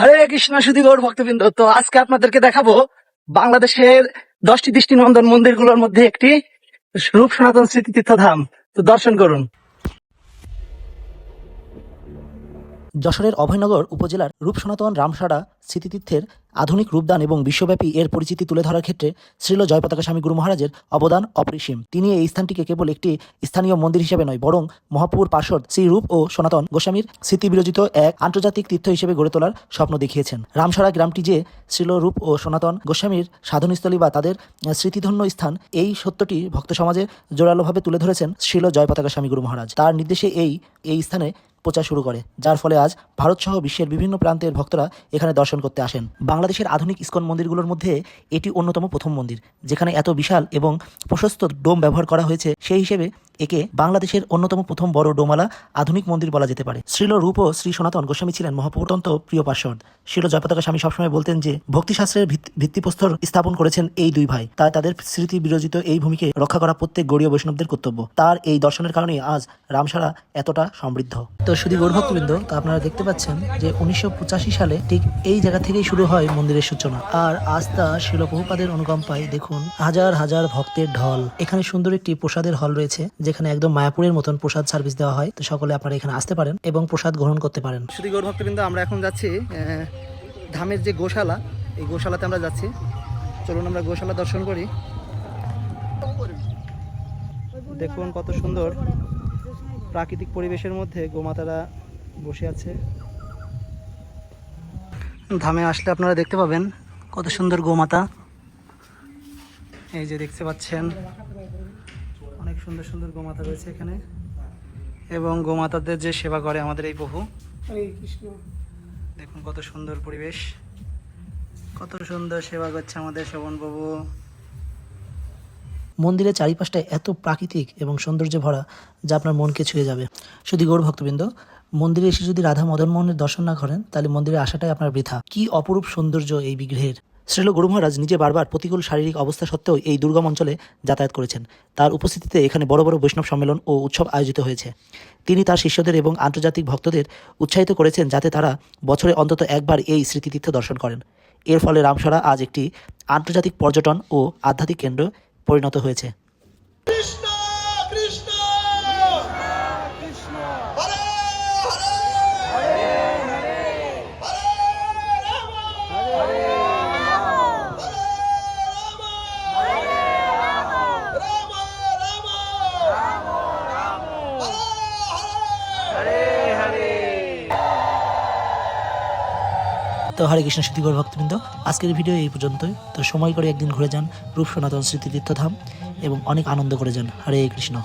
হরে কৃষ্ণ সুধী গৌর ভক্তবৃন্দ। তো আজকে আপনাদেরকে দেখাবো বাংলাদেশের 10টি দৃষ্টিনন্দন মন্দিরগুলোর মধ্যে একটি রূপ সনাতন স্মৃতিতীর্থধাম। তো দর্শন করুন। যশোরের অভয়নগর উপজেলার রূপসনাতন রামসাড়া স্মৃতিতীর্থের আধুনিক রূপদান এবং বিশ্বব্যাপী এর পরিচিতি তুলে ধরার ক্ষেত্রে শ্রীল জয়পতাকা স্বামী গুরু মহারাজের অবদান অপরিসীম। তিনি এই স্থানটিকে কেবল একটি স্থানীয় মন্দির হিসেবে নয়, বরং মহাপুর পার্ষদ শ্রী রূপ ও সনাতন গোস্বামীর স্মৃতি বিরচিত এক আন্তর্জাতিক তীর্থ হিসেবে গড়ে তোলার স্বপ্ন দেখিয়েছেন। রামসাড়া গ্রামটি যে শ্রীল রূপ ও সনাতন গোস্বামীর সাধনস্থলী বা তাদের স্মৃতিধন্য স্থান, এই সত্যটি ভক্ত সমাজে জোরালোভাবে তুলে ধরেছেন শ্রীল জয়পতাকা স্বামী গুরু মহারাজ। তার নির্দেশে এই স্থানে প্রচার শুরু করে, যার ফলে আজ ভারতসহ বিশ্বের বিভিন্ন প্রান্তের ভক্তরা এখানে দর্শন করতে আসেন। বাংলাদেশের আধুনিক ইসকন মন্দিরগুলোর মধ্যে এটি অন্যতম প্রথম মন্দির, যেখানে এত বিশাল এবং প্রশস্ত ডোম ব্যবহার করা হয়েছে। সেই হিসেবে একে বাংলাদেশের অন্যতম প্রথম বড় ডোমালা আধুনিক মন্দির বলা যেতে পারে। শ্রীল রূপ ও শ্রী সনাতন গোস্বামী ছিলেন মহাপুরন্ত প্রিয় পার্ষদ। শ্রীল জয়পতাকা স্বামী সবসময় বলতেন যে ভক্তিশাস্ত্রের ভিত্তিপ্রস্তর স্থাপন করেছেন এই দুই ভাই, তাই তাদের স্মৃতি বিরচিত এই ভূমিকে রক্ষা করা প্রত্যেক গৌড়ীয় বৈষ্ণবদের কর্তব্য। তার এই দর্শনের কারণে আজ রামসাড়া এতটা সমৃদ্ধ। তো শুধু গৌর ভক্তবৃন্দ, তো আপনারা দেখতে পাচ্ছেন যে 1985 সালে ঠিক এই জায়গা থেকেই শুরু হয় মন্দিরের সূচনা। আর আজ তা শিল প্রভুপাদের অনুকম্পায় দেখুন হাজার হাজার ভক্তের ঢল। এখানে সুন্দর একটি প্রসাদের হল রয়েছে, যেখানে একদম মায়াপুরের মতন প্রসাদ সার্ভিস দেওয়া হয়। তো সকলে আপনারা এখানে আসতে পারেন এবং প্রসাদ গ্রহণ করতে পারেন। শুধু গৌর ভক্তবৃন্দ, আমরা এখন যাচ্ছি ধামের যে গোশালা, এই গোশালাতে আমরা যাচ্ছি। চলুন আমরা গোশালা দর্শন করি। দেখুন কত সুন্দর প্রাকৃতিক পরিবেশের মধ্যে গোমাতারা বসে আছে। ধামে আসলে আপনারা দেখতে পাবেন কত সুন্দর গোমাতা। এই যে দেখতে পাচ্ছেন অনেক সুন্দর সুন্দর গোমাতা রয়েছে এখানে, এবং গোমাতাদের যে সেবা করে আমাদের এই প্রভু। দেখুন কত সুন্দর পরিবেশ, কত সুন্দর সেবা করছে আমাদের শোভন প্রভু। মন্দিরের চারিপাশটায় এত প্রাকৃতিক এবং সৌন্দর্যে ভরা, যা আপনার মনকে ছুঁয়ে যাবে। শুধু গৌর ভক্তবৃন্দ, মন্দিরে এসে যদি রাধা মদন মোহনের দর্শন না করেন, তাহলে মন্দিরে আসাটাই আপনার বৃথা। কি অপরূপ সৌন্দর্য এই বিগ্রহের! শ্রীল গুরু মহারাজ নিজে বারবার প্রতিকূল শারীরিক অবস্থা সত্ত্বেও এই দুর্গম অঞ্চলে যাতায়াত করেছেন। তার উপস্থিতিতে এখানে বড় বড় বৈষ্ণব সম্মেলন ও উৎসব আয়োজিত হয়েছে। তিনি তার শিষ্যদের এবং আন্তর্জাতিক ভক্তদের উৎসাহিত করেছেন যাতে তারা বছরে অন্তত একবার এই স্মৃতিতীর্থ দর্শন করেন। এর ফলে রামসাড়া আজ একটি আন্তর্জাতিক পর্যটন ও আধ্যাত্মিক কেন্দ্র পরিণত হয়েছে। তো হরে কৃষ্ণ সুধী গৌর ভক্তবৃন্দ, আজকের ভিডিও এই পর্যন্তই। তো সময় করে একদিন ঘুরে যান রূপ সনাতন স্মৃতিতীর্থধাম এবং অনেক আনন্দ করে যান। হরে কৃষ্ণ।